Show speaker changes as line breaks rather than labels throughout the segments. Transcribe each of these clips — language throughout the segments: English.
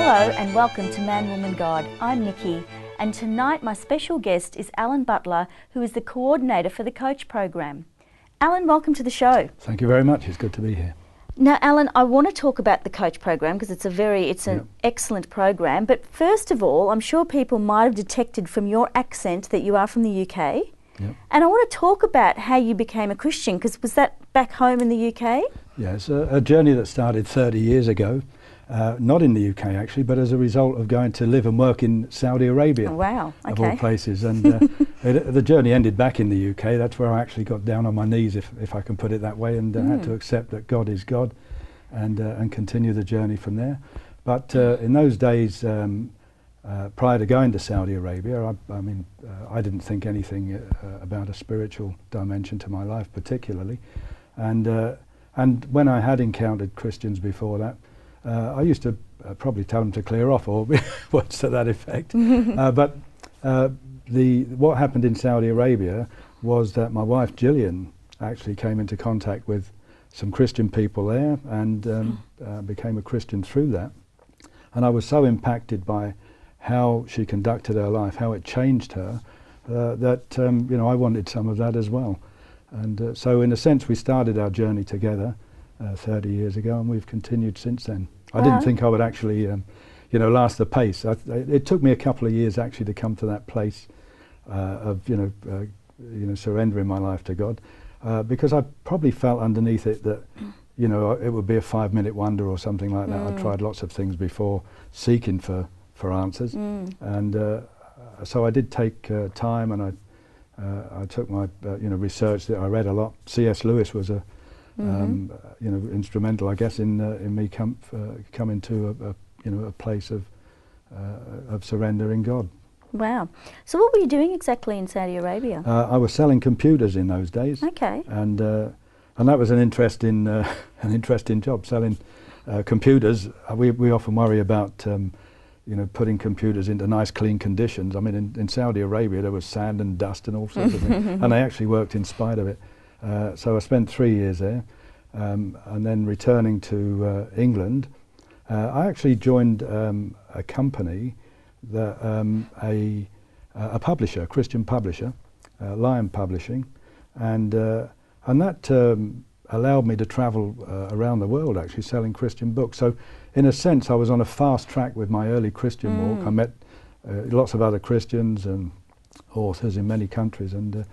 Hello and welcome to Man, Woman, God. I'm Nikki, and tonight my special guest is Alan Butler, who is the coordinator for the Coach program. Alan, welcome to the show.
Thank you very much. It's good to be here.
Now, Alan, I want to talk about the Coach program because it's an excellent program. But first of all, I'm sure people might have detected from your accent that you are from the UK.
Yep.
And I want to talk about how you became a Christian, because was that back home in the UK?
Yeah, it's a journey that started 30 years ago. Not in the UK actually, but as a result of going to live and work in Saudi Arabia.
Oh, wow. Okay.
Of all places. And the journey ended back in the UK. That's where I actually got down on my knees, if I can put it that way, and had to accept that God is God and continue the journey from there. But in those days, prior to going to Saudi Arabia, I didn't think anything about a spiritual dimension to my life particularly. And when I had encountered Christians before that, I used to probably tell them to clear off, or words to that effect. But what happened in Saudi Arabia was that my wife Gillian actually came into contact with some Christian people there and became a Christian through that. And I was so impacted by how she conducted her life, how it changed her, that I wanted some of that as well. And so in a sense we started our journey together 30 years ago, and we've continued since then. I didn't think I would actually, last the pace. It took me a couple of years actually to come to that place of, surrendering my life to God, because I probably felt underneath it that, it would be a 5-minute wonder or something like that. I'd tried lots of things before, seeking for answers, and so I did take time, and I took my, research. That I read a lot. C.S. Lewis was a instrumental, I guess, in me coming to a place of surrender in God. Wow.
So what were you doing exactly in Saudi Arabia?
I was selling computers in those days.
Okay.
And that was an interesting job, selling computers. We often worry about putting computers into nice clean conditions. I mean, in Saudi Arabia there was sand and dust and all sorts of things, and they actually worked in spite of it. So I spent 3 years there, and then returning to England, I actually joined a company, that a publisher, a Christian publisher, Lion Publishing, and that allowed me to travel around the world actually selling Christian books. So in a sense I was on a fast track with my early Christian walk. I met lots of other Christians and authors in many countries, and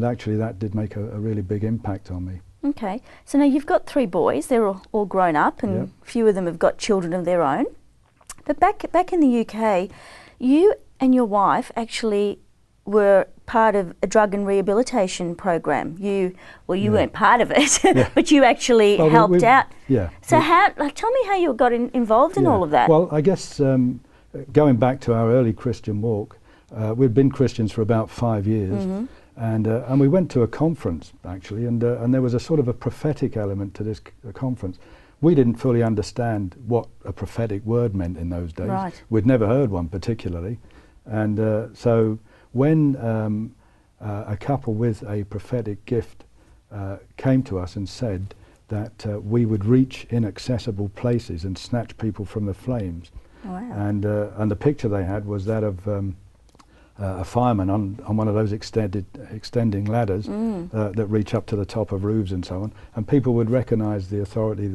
actually that did make a really big impact on me.
Okay, so now you've got 3 boys, they're all grown up, and a few of them have got children of their own. But back in the UK, you and your wife actually were part of a drug and rehabilitation program. You weren't part of it, but you actually helped out.
Yeah.
So tell me how you got involved in all of that.
Well, I guess going back to our early Christian walk, we'd been Christians for about 5 years. And we went to a conference actually, and there was a sort of a prophetic element to this conference. We didn't fully understand what a prophetic word meant in those days.
Right.
We'd never heard one particularly, and so when a couple with a prophetic gift came to us and said that we would reach inaccessible places and snatch people from the flames.
Wow.
And the picture they had was that of a fireman on one of those extending ladders that reach up to the top of roofs and so on, and people would recognize the authority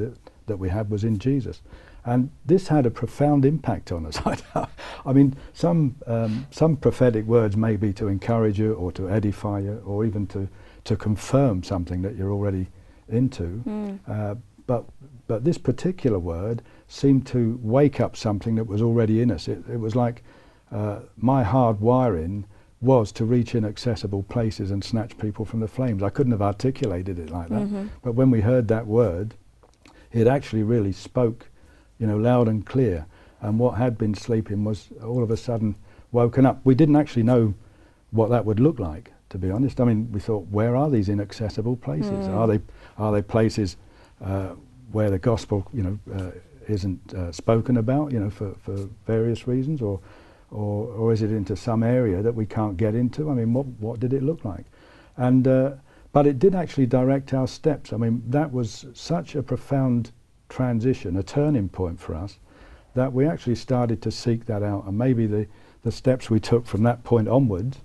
that we had was in Jesus. And this had a profound impact on us. I mean, some prophetic words may be to encourage you or to edify you or even to confirm something that you're already into, but this particular word seemed to wake up something that was already in us. It was like my hard wiring was to reach inaccessible places and snatch people from the flames. I couldn't have articulated it like that, but when we heard that word, it actually really spoke, loud and clear. And what had been sleeping was all of a sudden woken up. We didn't actually know what that would look like, to be honest. I mean, we thought, where are these inaccessible places? Are they places where the gospel, isn't spoken about, for various reasons, or is it into some area that we can't get into? I mean, what did it look like? And but it did actually direct our steps. I mean, that was such a profound transition, a turning point for us, that we actually started to seek that out, and maybe the steps we took from that point onwards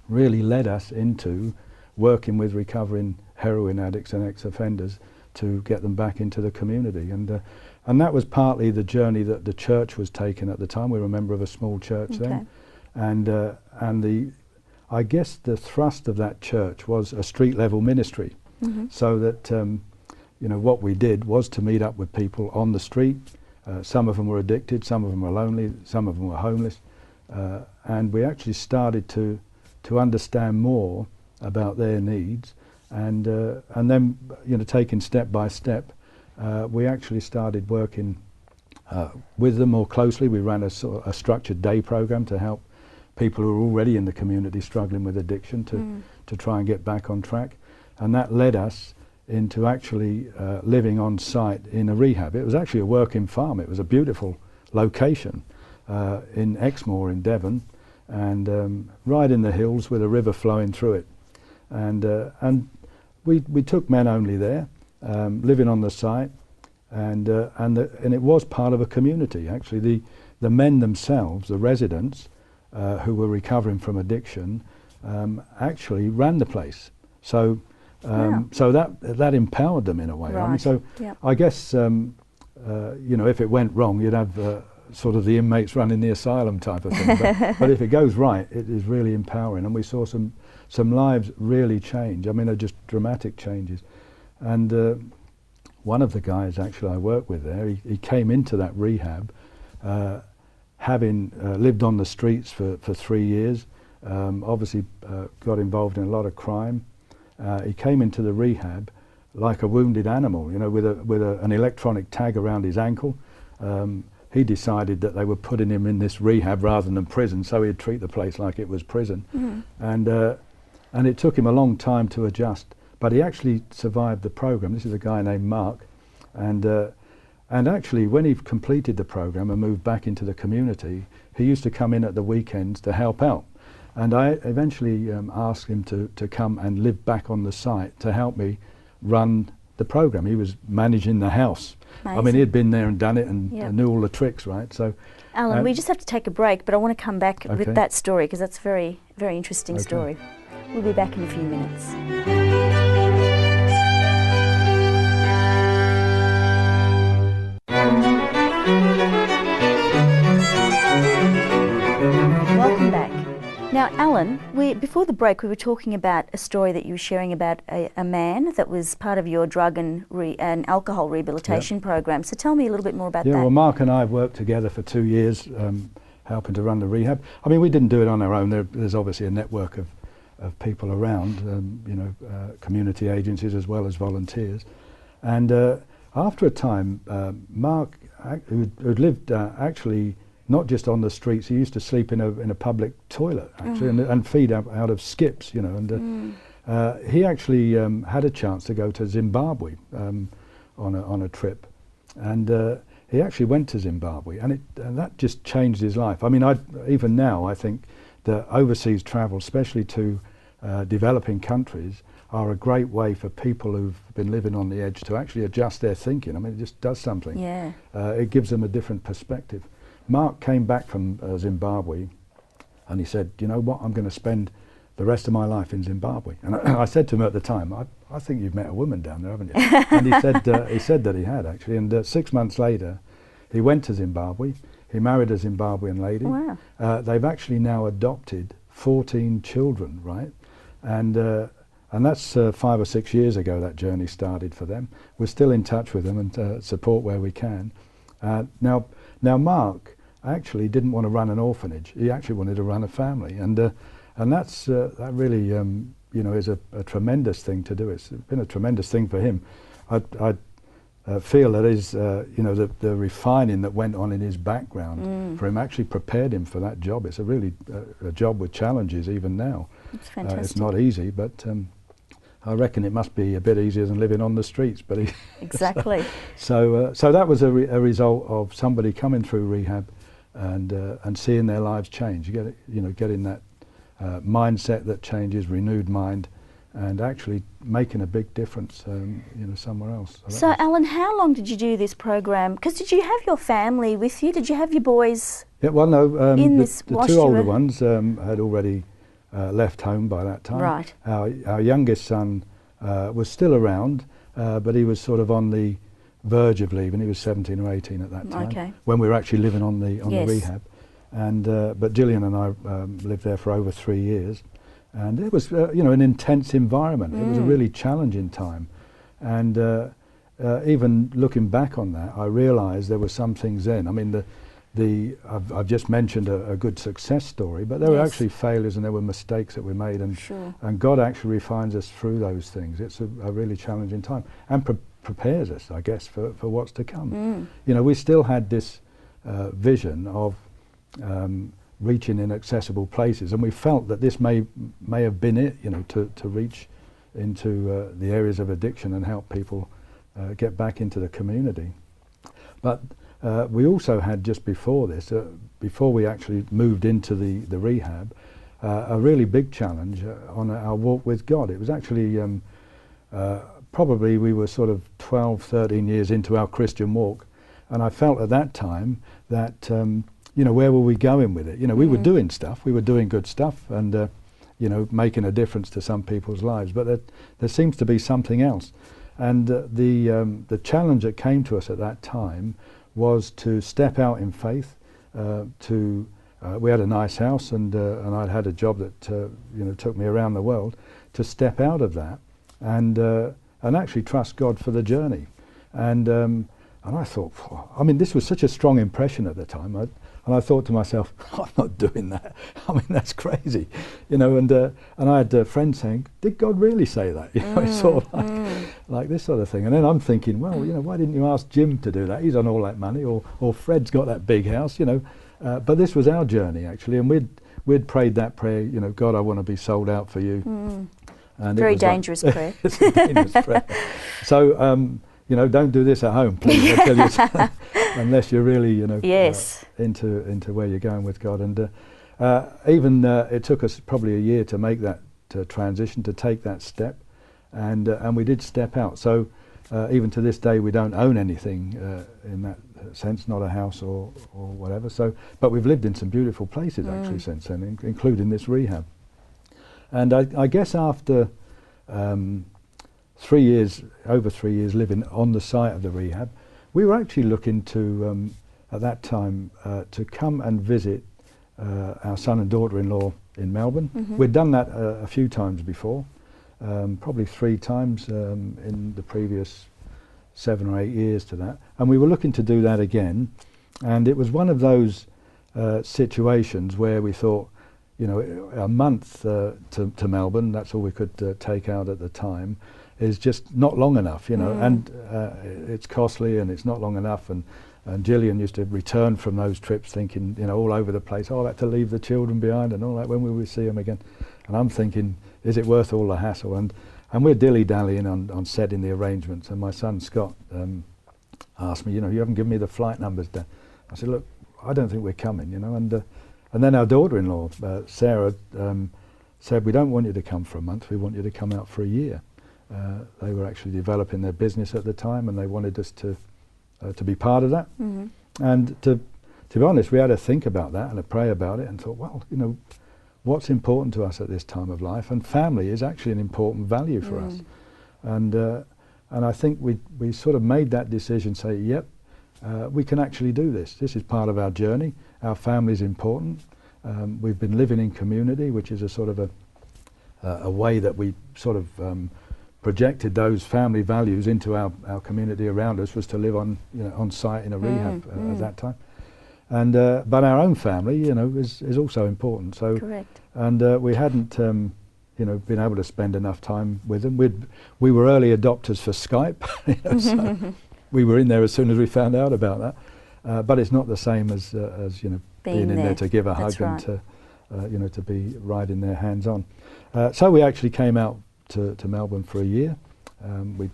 really led us into working with recovering heroin addicts and ex-offenders to get them back into the community. And that was partly the journey that the church was taking at the time. We were a member of a small church then. And I guess the thrust of that church was a street level ministry. So that what we did was to meet up with people on the street. Some of them were addicted, some of them were lonely, some of them were homeless. And we actually started to understand more about their needs. And then, taking step by step, we actually started working with them more closely. We ran a structured day program to help people who were already in the community struggling with addiction to try and get back on track. And that led us into actually living on site in a rehab. It was actually a working farm. It was a beautiful location in Exmoor in Devon, and right in the hills with a river flowing through it. And we took men only there, living on the site, and it was part of a community. Actually, the men themselves, the residents who were recovering from addiction, actually ran the place. So so that empowered them in a way.
Right.
I mean, so I guess if it went wrong, you'd have sort of the inmates running the asylum type of thing. But if it goes right, it is really empowering, and we saw some lives really change. I mean, they're just dramatic changes. And one of the guys actually I worked with there, he came into that rehab having lived on the streets for 3 years, obviously got involved in a lot of crime. He came into the rehab like a wounded animal, with an electronic tag around his ankle. He decided that they were putting him in this rehab rather than prison, so he'd treat the place like it was prison. And it took him a long time to adjust, but he actually survived the program. This is a guy named Mark, and actually when he completed the program and moved back into the community, he used to come in at the weekends to help out. And I eventually asked him to come and live back on the site to help me run the program. He was managing the house. Amazing. I mean, he had been there and done it and knew all the tricks, right? So,
Alan, we just have to take a break, but I want to come back with that story because that's a very, very interesting story. We'll be back in a few minutes. Welcome back. Now, Alan, before the break we were talking about a story that you were sharing about a man that was part of your drug and alcohol rehabilitation program. So tell me a little bit more about that.
Well, Mark and I have worked together for 2 years helping to run the rehab. I mean, we didn't do it on our own. There's obviously a network of people around, community agencies as well as volunteers. And after a time, Mark, who'd lived actually not just on the streets, he used to sleep in a public toilet actually, and feed out of skips, and he actually had a chance to go to Zimbabwe on a trip, and he actually went to Zimbabwe, and that just changed his life. I mean, even now I think that overseas travel, especially to developing countries, are a great way for people who've been living on the edge to actually adjust their thinking. I mean, it just does something.
Yeah.
It gives them a different perspective. Mark came back from Zimbabwe, and he said, "You know what? I'm going to spend the rest of my life in Zimbabwe." And I said to him at the time, "I think you've met a woman down there, haven't you?" And he said that he had actually. And 6 months later, he went to Zimbabwe. He married a Zimbabwean lady.
Wow.
They've actually now adopted 14 children, right? And that's 5 or 6 years ago that journey started for them. We're still in touch with them and support where we can. Now Mark actually didn't want to run an orphanage. He actually wanted to run a family, and that really is a tremendous thing to do. It's been a tremendous thing for him. I feel that is the refining that went on in his background for him actually prepared him for that job. It's a really a job with challenges even now.
It's fantastic.
It's not easy, but I reckon it must be a bit easier than living on the streets. But
exactly.
So that was a result of somebody coming through rehab and seeing their lives change. Getting that mindset that changes, renewed mind, and actually making a big difference, you know, somewhere else.
So Alan, how long did you do this program? Because did you have your family with you? Did you have your boys?
Yeah, well, no.
In
the
this
two older ones had already left home by that time.
Right.
Our youngest son was still around, but he was sort of on the verge of leaving. He was 17 or 18 at that time.
Okay.
When we were actually living on the
Yes.
rehab, and but Gillian and I lived there for over 3 years. And it was, you know, an intense environment. It was a really challenging time. And even looking back on that, I realised there were some things then. I mean, I've just mentioned a good success story, but there were actually failures and there were mistakes that we made. And, and God actually refines us through those things. It's a really challenging time and prepares us, I guess, for what's to come. You know, we still had this vision of reaching inaccessible places, and we felt that this may have been it, you know, to reach into the areas of addiction and help people get back into the community. But we also had, just before this, before we actually moved into the rehab, a really big challenge on our walk with God. It was actually probably we were sort of 12, 13 years into our Christian walk, and I felt at that time that you know, where were we going with it? You know, we were doing stuff, we were doing good stuff, and you know, making a difference to some people's lives. But there seems to be something else. And the challenge that came to us at that time was to step out in faith. We had a nice house, and I'd had a job that you know, took me around the world. To step out of that and actually trust God for the journey. And I thought, I mean, this was such a strong impression at the time. And I thought to myself, I'm not doing that. I mean, that's crazy, you know. And I had friends saying, "Did God really say that?" You know, it's sort of like this sort of thing. And then I'm thinking, well, you know, why didn't you ask Jim to do that? He's on all that money, or Fred's got that big house, you know. But this was our journey actually, and we'd prayed that prayer, you know, God, I want to be sold out for you. And
very dangerous prayer.
It's a dangerous prayer. So. You know, don't do this at home, please. I tell you, unless you're really, you know, into where you're going with God. And even it took us probably a year to make that transition, to take that step, and we did step out. So even to this day, we don't own anything in that sense, not a house or whatever. So, but we've lived in some beautiful places actually since then, including this rehab. And I guess after 3 years, over 3 years living on the site of the rehab, we were actually looking to, at that time, to come and visit our son and daughter-in-law in Melbourne. We'd done that a few times before, probably 3 times in the previous 7 or 8 years to that. And we were looking to do that again. And it was one of those situations where we thought, you know, a month to Melbourne, that's all we could take out at the time, is just not long enough, you know, and it's costly and it's not long enough. And Gillian used to return from those trips thinking, you know, all over the place, oh, I had to leave the children behind and all that, when will we see them again? And I'm thinking, is it worth all the hassle? And we're dilly-dallying on setting the arrangements, and my son Scott asked me, you know, you haven't given me the flight numbers, Dad. I said, look, I don't think we're coming, you know. And then our daughter-in-law, Sarah, said, we don't want you to come for a month, we want you to come out for a year. They were actually developing their business at the time, and they wanted us to be part of that. And to be honest, we had to think about that and to pray about it, and thought, well, you know, what's important to us at this time of life? And family is actually an important value for us. And I think we sort of made that decision, say, yep, we can actually do this. This is part of our journey. Our family is important. We've been living in community, which is a sort of a way that we sort of projected those family values into our community around us, was to live on, you know, on site in a rehab at that time. And but our own family, you know, is also important. So,
correct.
And we hadn't, you know, been able to spend enough time with them. We were early adopters for Skype, you know, so we were in there as soon as we found out about that. But it's not the same as you know, being in there to give a hug and to you know, to be riding their hands on. So we actually came out to Melbourne for a year. We,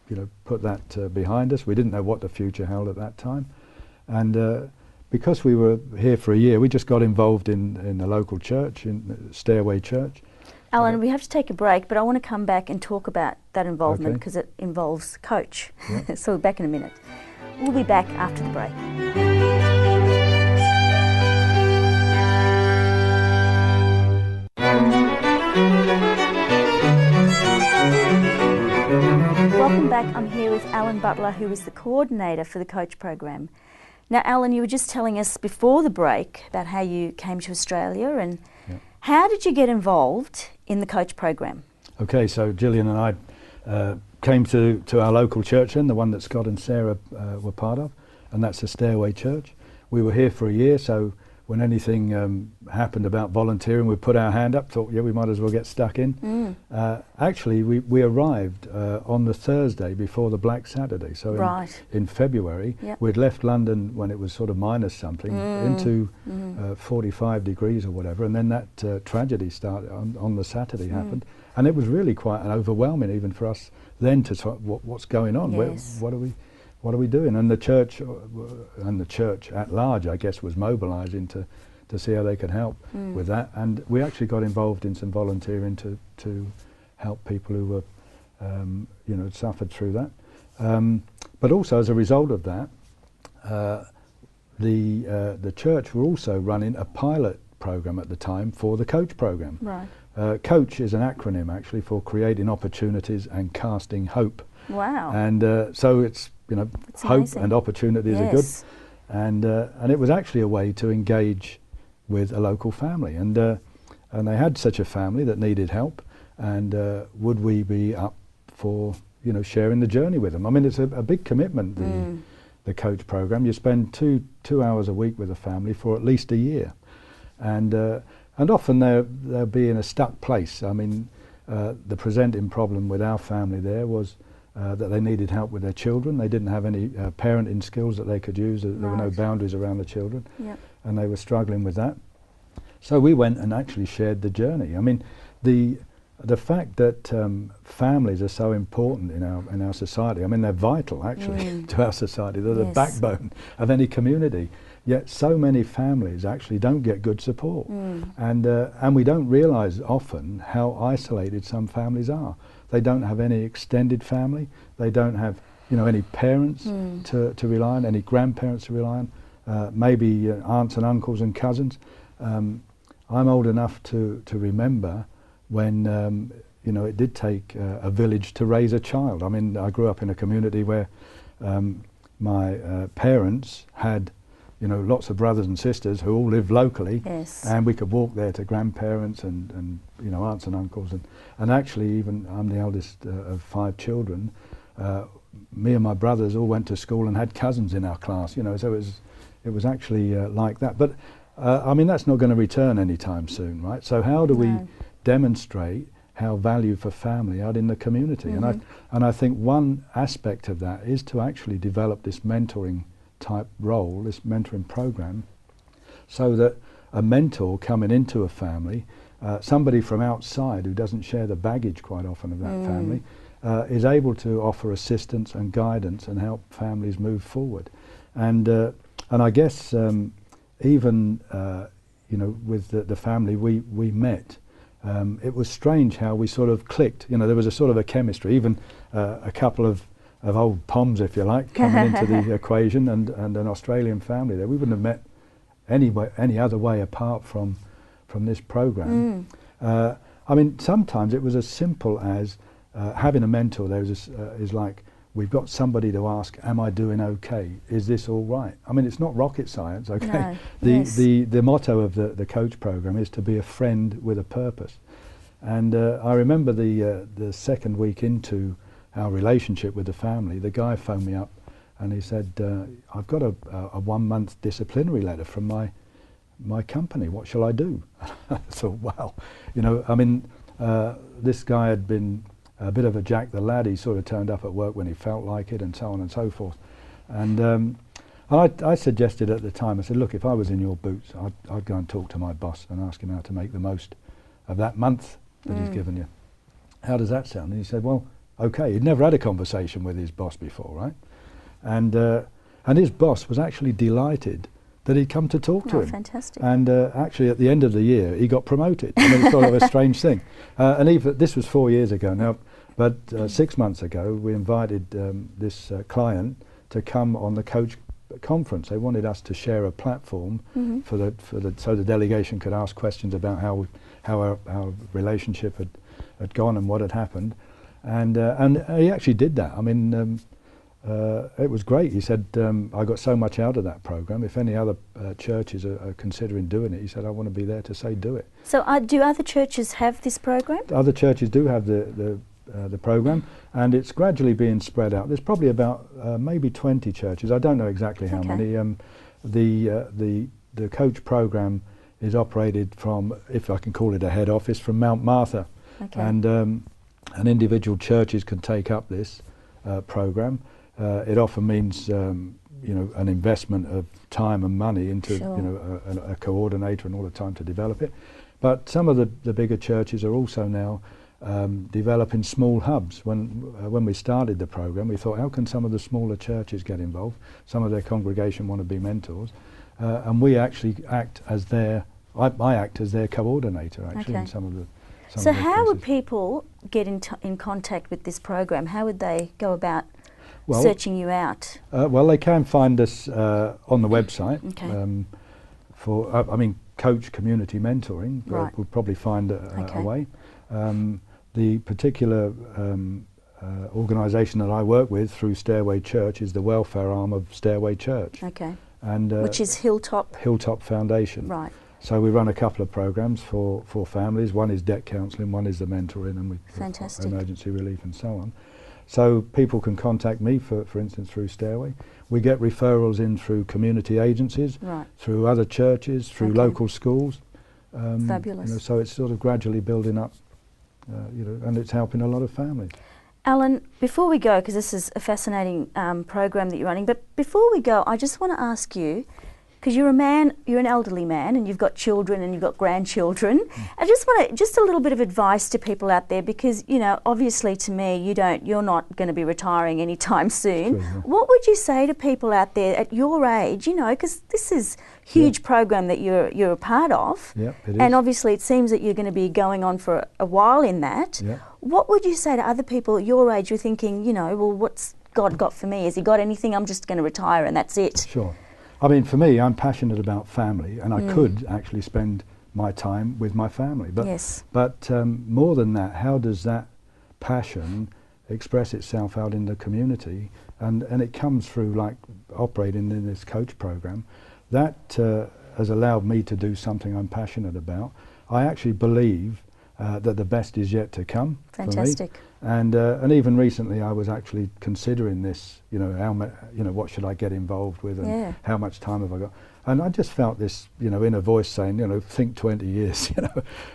you know, put that behind us. We didn't know what the future held at that time, and because we were here for a year, we just got involved in a local church, in Stairway Church.
Alan, we have to take a break, but I want to come back and talk about that involvement because it involves Coach. Yeah. So back in a minute. We'll be back after the break. Welcome back. I'm here with Alan Butler, who is the coordinator for the Coach program. Now, Alan, you were just telling us before the break about how you came to Australia and how did you get involved in the Coach program?
Okay, so Gillian and I came to our local church then, the one that Scott and Sarah were part of, and that's the Stairway Church. We were here for a year, so when anything happened about volunteering, we put our hand up, thought, yeah, we might as well get stuck in. Actually, we arrived on the Thursday before the Black Saturday, so in February. We'd left London when it was sort of minus something, into 45 degrees or whatever, and then that tragedy started on the Saturday happened. And it was really quite overwhelming even for us then to sort of, what's going on?
Yes.
What are we doing? And the church at large, I guess, was mobilising to see how they could help with that. And we actually got involved in some volunteering to help people who were, suffered through that. But also as a result of that, the church were also running a pilot program at the time for the Coach program.
Right.
Coach is an acronym actually for Creating Opportunities and Casting Hope.
Wow.
And so it's,
That's
hope
amazing.
and opportunities are good. And it was actually a way to engage with a local family. And they had such a family that needed help. And would we be up for, sharing the journey with them? I mean, it's a big commitment, the Coach program. You spend two hours a week with a family for at least a year. And often they'll be in a stuck place. I mean, the presenting problem with our family there was that they needed help with their children. They didn't have any parenting skills that they could use. There were no boundaries around the children.
Yep. And
they were struggling with that. So we went and actually shared the journey. I mean, the fact that families are so important in our society, I mean, they're vital actually to our society. They're the backbone of any community. Yet so many families actually don't get good support. And we don't realise often how isolated some families are. They don't have any extended family. They don't have, any parents to rely on, any grandparents to rely on, maybe aunts and uncles and cousins. I'm old enough to remember when, it did take a village to raise a child. I mean, I grew up in a community where my parents had lots of brothers and sisters who all lived locally, and we could walk there to grandparents and aunts and uncles, and actually even I'm the eldest of 5 children. Me and my brothers all went to school and had cousins in our class, so it was actually like that. But I mean, that's not going to return anytime soon, right? So how do we demonstrate how value for family out in the community? And I think one aspect of that is to actually develop this mentoring type role, this mentoring program, so that a mentor coming into a family, somebody from outside who doesn't share the baggage quite often of that family, is able to offer assistance and guidance and help families move forward. And I guess even with the family we met, it was strange how we sort of clicked. There was a sort of a chemistry, even a couple of old Poms, if you like, coming into the equation, and an Australian family there. We wouldn't have met any other way apart from this program. I mean, sometimes it was as simple as having a mentor there is like, we've got somebody to ask, am I doing okay? Is this all right? I mean, it's not rocket science, okay?
No.
The motto of the Coach program is to be a friend with a purpose. And I remember the second week into our relationship with the family, the guy phoned me up and he said, I've got a 1-month disciplinary letter from my company. What shall I do? I thought, wow. I mean, this guy had been a bit of a Jack the Lad. He sort of turned up at work when he felt like it and so on and so forth. And I suggested at the time, I said, look, if I was in your boots, I'd go and talk to my boss and ask him how to make the most of that month that he's given you. How does that sound? And he said, well, okay. He'd never had a conversation with his boss before, right? And his boss was actually delighted that he'd come to talk to him.
Fantastic.
And actually at the end of the year he got promoted. I mean, it's sort of a strange thing. And even this was 4 years ago now, but 6 months ago we invited this client to come on the coach conference. They wanted us to share a platform so the delegation could ask questions about how our relationship had gone and what had happened. And he actually did that. I mean, it was great. He said, I got so much out of that program. If any other churches are considering doing it, he said, I want to be there to say do it.
So do other churches have this program? Other
churches do have the program, and it's gradually being spread out. There's probably about maybe 20 churches. I don't know exactly how many. The coach program is operated from, if I can call it a head office, from Mount Martha. Okay. And individual churches can take up this program. It often means, an investment of time and money into, a coordinator and all the time to develop it. But some of the bigger churches are also now developing small hubs. When we started the program, we thought, how can some of the smaller churches get involved? Some of their congregation want to be mentors, and we actually act as I act as their coordinator actually in some of the.
So how would people get in contact with this program? How would they go about searching you out?
Well, they can find us on the website. Okay. Coach Community Mentoring.
Right.
We'll probably find a way. The particular organisation that I work with through Stairway Church is the welfare arm of Stairway Church.
Okay.
And
which is Hilltop
Foundation.
Right.
So we run a couple of programs for families. One is debt counselling, one is the mentoring, and
Fantastic.
Emergency relief and so on. So people can contact me, for instance, through Stairway. We get referrals in through community agencies,
right,
through other churches, through local schools.
Fabulous.
So it's sort of gradually building up, and it's helping a lot of families.
Alan, before we go, because this is a fascinating program that you're running, but before we go, I just want to ask you, because you're an elderly man, and you've got children and you've got grandchildren. I just want a little bit of advice to people out there, because obviously to me, you're not going to be retiring anytime soon. Sure, yeah. What would you say to people out there at your age? Because this is a huge program that you're a part of.
Yeah, it is.
And obviously, it seems that you're going to be going on for a while in that.
Yeah.
What would you say to other people at your age who are thinking, well, what's God got for me? Has He got anything? I'm just going to retire and that's it.
Sure. I mean, for me, I'm passionate about family, and I could actually spend my time with my family. But,
yes.
But more than that, how does that passion express itself out in the community? And it comes through, like, operating in this coach program. That has allowed me to do something I'm passionate about. I actually believe that the best is yet to come.
Fantastic.
For me. And even recently, I was actually considering this. What should I get involved with, and how much time have I got? And I just felt this, inner voice saying, think 20 years,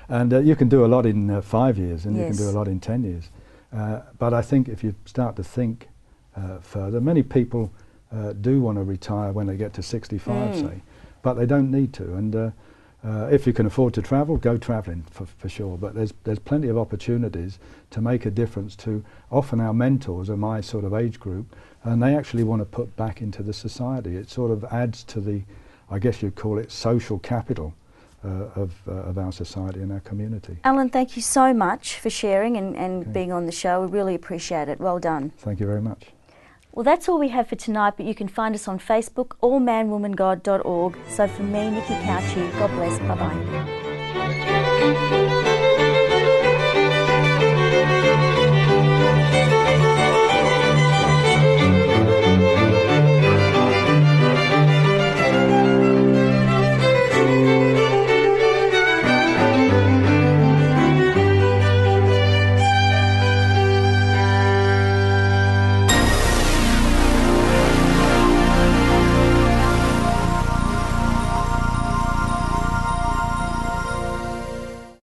and you can do a lot in 5 years, and you can do a lot in 10 years. But I think if you start to think further, many people do want to retire when they get to 65, say, but they don't need to. And if you can afford to travel, go travelling for sure. But there's plenty of opportunities to make a difference to. Often our mentors are my sort of age group, and they actually want to put back into the society. It sort of adds to the, I guess you'd call it, social capital of our society and our community.
Alan, thank you so much for sharing and being on the show. We really appreciate it. Well done.
Thank you very much.
Well, that's all we have for tonight, but you can find us on Facebook, allmanwomangod.org. So from me, Nikki Cauchi, God bless, bye-bye.